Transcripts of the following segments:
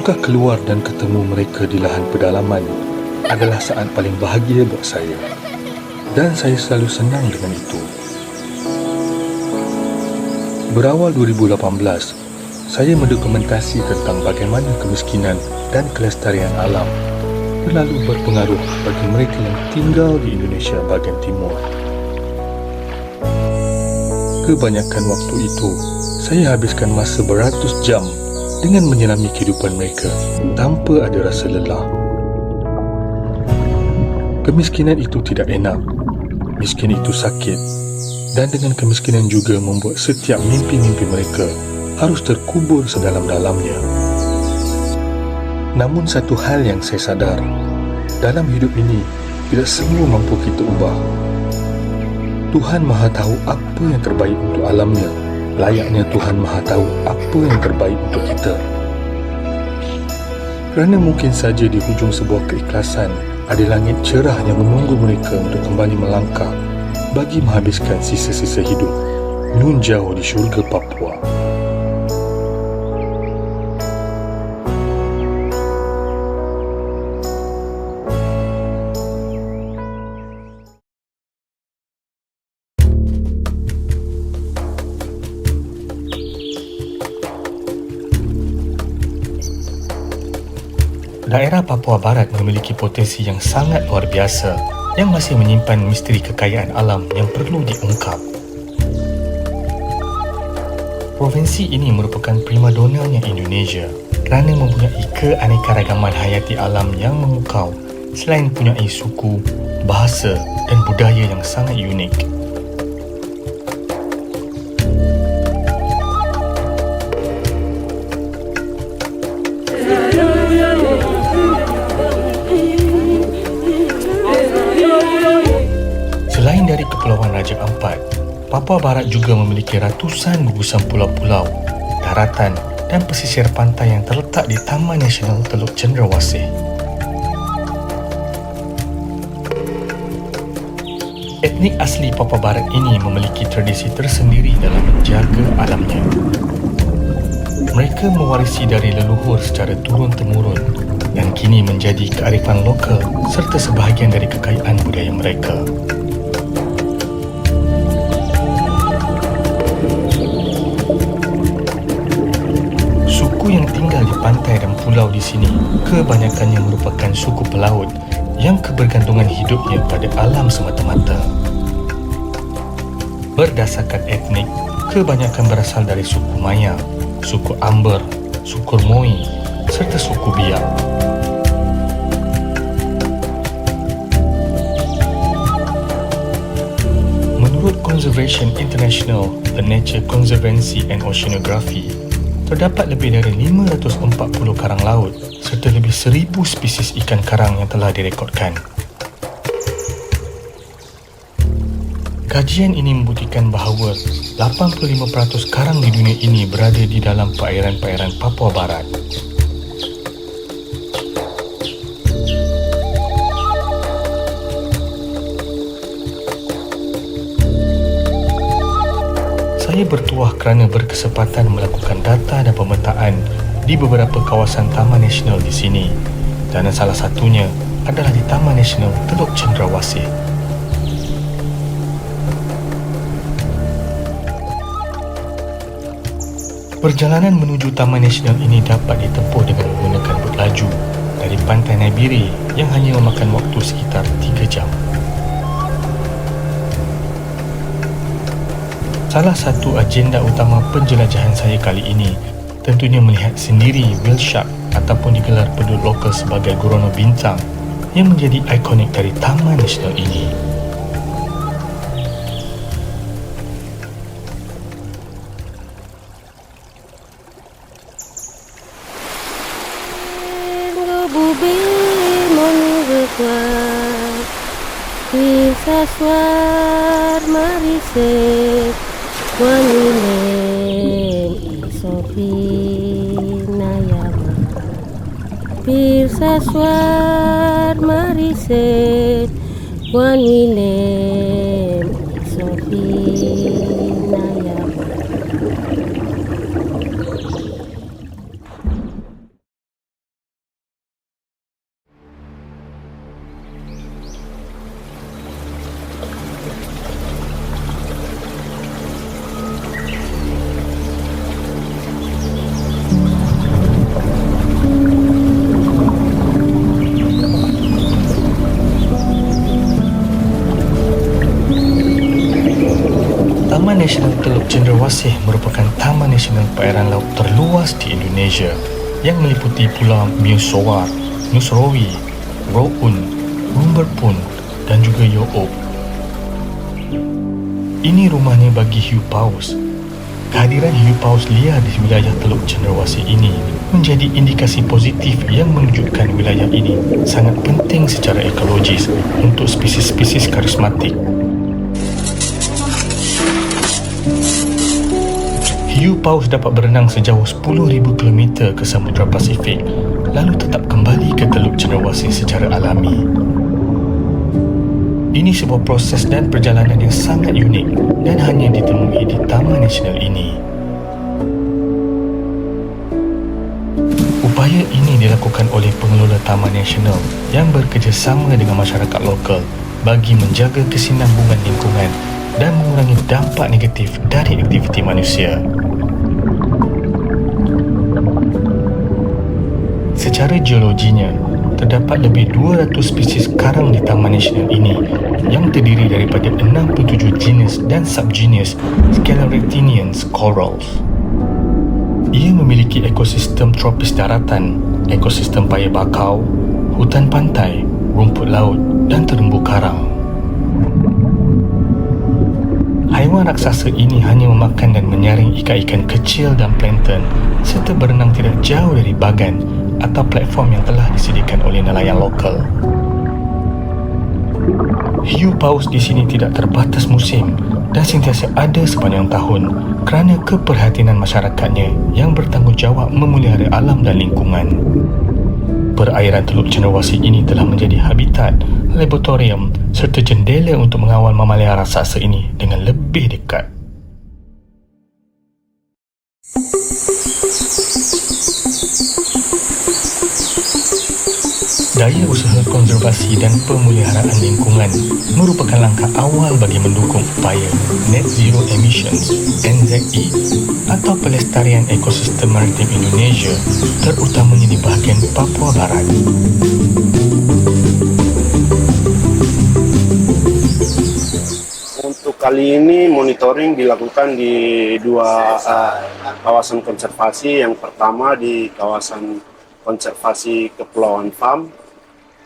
Melangkah keluar dan ketemu mereka di lahan pedalaman adalah saat paling bahagia buat saya. Dan saya selalu senang dengan itu. Berawal 2018, saya mendokumentasi tentang bagaimana kemiskinan dan kelestarian alam terlalu berpengaruh bagi mereka yang tinggal di Indonesia bahagian timur. Kebanyakan waktu itu, saya habiskan masa beratus jam dengan menyelami kehidupan mereka tanpa ada rasa lelah. Kemiskinan itu tidak enak, miskin itu sakit, dan dengan kemiskinan juga membuat setiap mimpi-mimpi mereka harus terkubur sedalam-dalamnya. Namun satu hal yang saya sadar, dalam hidup ini tidak semua mampu kita ubah. Tuhan Maha tahu apa yang terbaik untuk alamnya, layaknya Tuhan Maha tahu apa yang terbaik untuk kita. Kerana mungkin saja di hujung sebuah keikhlasan ada langit cerah yang menunggu mereka untuk kembali melangkah bagi menghabiskan sisa-sisa hidup nun jauh di syurga Papua. Daerah Papua Barat memiliki potensi yang sangat luar biasa yang masih menyimpan misteri kekayaan alam yang perlu diungkap. Provinsi ini merupakan primadonanya Indonesia kerana mempunyai keanekaragaman hayati alam yang memukau selain mempunyai suku, bahasa dan budaya yang sangat unik. Selain dari Kepulauan Raja Ampat, Papua Barat juga memiliki ratusan gugusan pulau-pulau, daratan dan pesisir pantai yang terletak di Taman Nasional Teluk Cendrawasih. Etnik asli Papua Barat ini memiliki tradisi tersendiri dalam menjaga alamnya. Mereka mewarisi dari leluhur secara turun-temurun yang kini menjadi kearifan lokal serta sebahagian dari kekayaan budaya mereka. Suku yang tinggal di pantai dan pulau di sini kebanyakannya merupakan suku pelaut yang kebergantungan hidupnya pada alam semata-mata. Berdasarkan etnik, kebanyakan berasal dari suku Maya, suku Amber, suku Moi serta suku Biak. Menurut Conservation International, The Nature Conservancy and Oceanography, terdapat lebih dari 540 karang laut serta lebih 1,000 spesies ikan karang yang telah direkodkan. Kajian ini membuktikan bahawa 85% karang di dunia ini berada di dalam perairan-perairan Papua Barat. Saya bertuah kerana berkesempatan melakukan data dan pemetaan di beberapa kawasan Taman Nasional di sini, dan salah satunya adalah di Taman Nasional Teluk Cendrawasih. Perjalanan menuju Taman Nasional ini dapat ditempuh dengan menggunakan bot laju dari Pantai Nabire yang hanya memakan waktu sekitar 3 jam. Salah satu agenda utama penjelajahan saya kali ini tentunya melihat sendiri whale shark ataupun digelar penduduk lokal sebagai gurono bintang yang menjadi ikonik dari Taman Nasional ini. Saswar marise wanilem isopi nayama pir saswar marise wanilem isopi nayama. Cendrawasih merupakan taman nasional perairan laut terluas di Indonesia yang meliputi Pulau Miusowar, Nusrowi, Roun, Rumberpun dan juga Yoop. Ini rumahnya bagi hiu paus. Kehadiran hiu paus liar di wilayah Teluk Cendrawasih ini menjadi indikasi positif yang menunjukkan wilayah ini sangat penting secara ekologis untuk spesies-spesies karismatik. Hiu paus dapat berenang sejauh 10,000 km ke Samudra Pasifik, lalu tetap kembali ke Teluk Cendrawasih secara alami. Ini sebuah proses dan perjalanan yang sangat unik dan hanya ditemui di Taman Nasional ini. Upaya ini dilakukan oleh pengelola Taman Nasional yang bekerjasama dengan masyarakat lokal bagi menjaga kesinambungan lingkungan dan mengurangi dampak negatif dari aktiviti manusia. Secara geologinya, terdapat lebih 200 spesies karang di Taman Nasional ini yang terdiri daripada 67 jenis dan subjenis Scalerectinians corals. Ia memiliki ekosistem tropis daratan, ekosistem paya bakau, hutan pantai, rumput laut dan terumbu karang. Haiwan raksasa ini hanya memakan dan menyaring ikan-ikan kecil dan plankton serta berenang tidak jauh dari bagan atau platform yang telah disediakan oleh nelayan lokal. Hiu paus di sini tidak terbatas musim dan sentiasa ada sepanjang tahun kerana keperhatian masyarakatnya yang bertanggungjawab memelihara alam dan lingkungan. Perairan Teluk Cendrawasih ini telah menjadi habitat, laboratorium serta jendela untuk mengawal mamalia raksasa ini dengan lebih dekat. Daya usaha konservasi dan pemeliharaan lingkungan merupakan langkah awal bagi mendukung upaya Net Zero Emissions (NZE) atau pelestarian ekosistem maritim Indonesia, terutamanya di bahagian Papua Barat. Untuk kali ini monitoring dilakukan di dua kawasan konservasi. Yang pertama di kawasan konservasi Kepulauan Fam.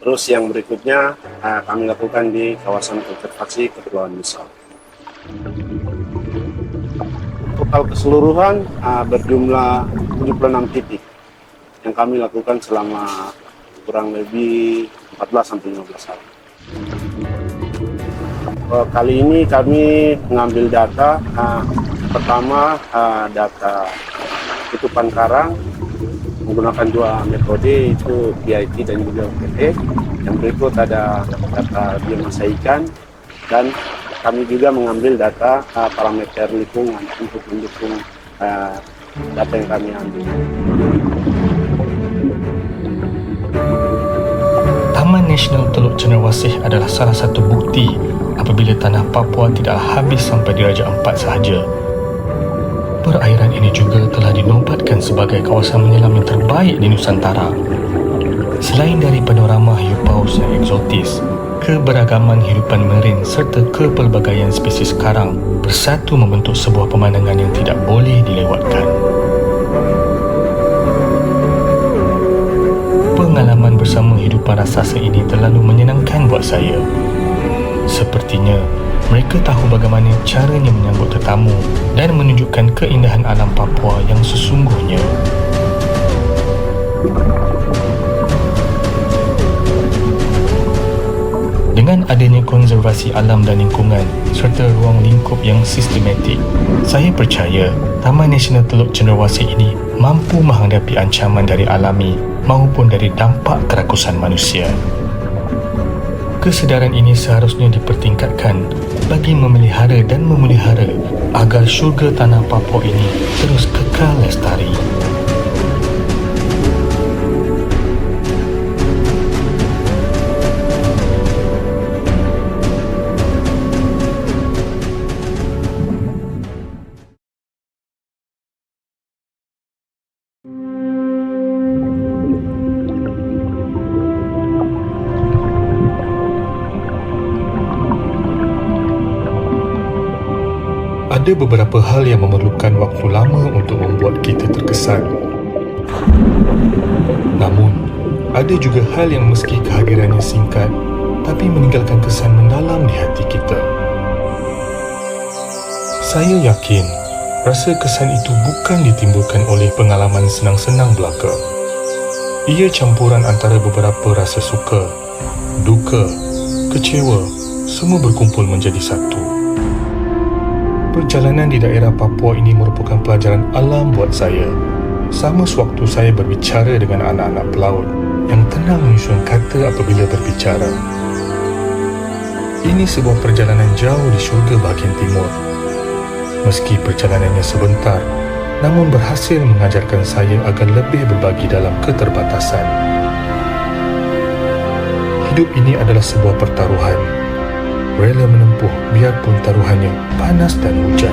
Terus yang berikutnya kami lakukan di kawasan konservasi Kepulauan Misol. Total keseluruhan berjumlah 76 titik yang kami lakukan selama kurang lebih 14-15 hari. Kali ini kami mengambil data, pertama data tutupan karang menggunakan dua metode, itu PIT dan juga OPT. Yang berikut ada data biomasa ikan, dan kami juga mengambil data parameter lingkungan untuk mendukung data yang kami ambil. Taman Nasional Teluk Cendrawasih adalah salah satu bukti apabila tanah Papua tidak habis sampai di Raja Ampat sahaja. Perairan ini juga telah dinobatkan sebagai kawasan menyelam yang terbaik di Nusantara. Selain dari panorama hiu paus yang eksotis, keberagaman hidupan marin serta kepelbagaian spesies karang bersatu membentuk sebuah pemandangan yang tidak boleh dilewatkan. Pengalaman bersama hidupan raksasa ini terlalu menyenangkan buat saya. Sepertinya mereka tahu bagaimana caranya menyambut tetamu dan menunjukkan keindahan alam Papua yang sesungguhnya. Dengan adanya konservasi alam dan lingkungan serta ruang lingkup yang sistematik, saya percaya Taman Nasional Teluk Cendrawasih ini mampu menghadapi ancaman dari alami maupun dari dampak kerakusan manusia. Kesedaran ini seharusnya dipertingkatkan bagi memelihara dan memelihara agar syurga tanah Papua ini terus kekal lestari. Ada beberapa hal yang memerlukan waktu lama untuk membuat kita terkesan. Namun, ada juga hal yang meski kehadirannya singkat, tapi meninggalkan kesan mendalam di hati kita. Saya yakin, rasa kesan itu bukan ditimbulkan oleh pengalaman senang-senang belaka. Ia campuran antara beberapa rasa suka, duka, kecewa, semua berkumpul menjadi satu. Perjalanan di daerah Papua ini merupakan pelajaran alam buat saya. Sama sewaktu saya berbicara dengan anak-anak pelaut yang tenang menyusun kata apabila berbicara. Ini sebuah perjalanan jauh di syurga bahagian timur. Meski perjalanannya sebentar, namun berhasil mengajarkan saya agar lebih berbagi dalam keterbatasan. Hidup ini adalah sebuah pertaruhan. Rela menempuh biarpun taruhannya panas dan hujan.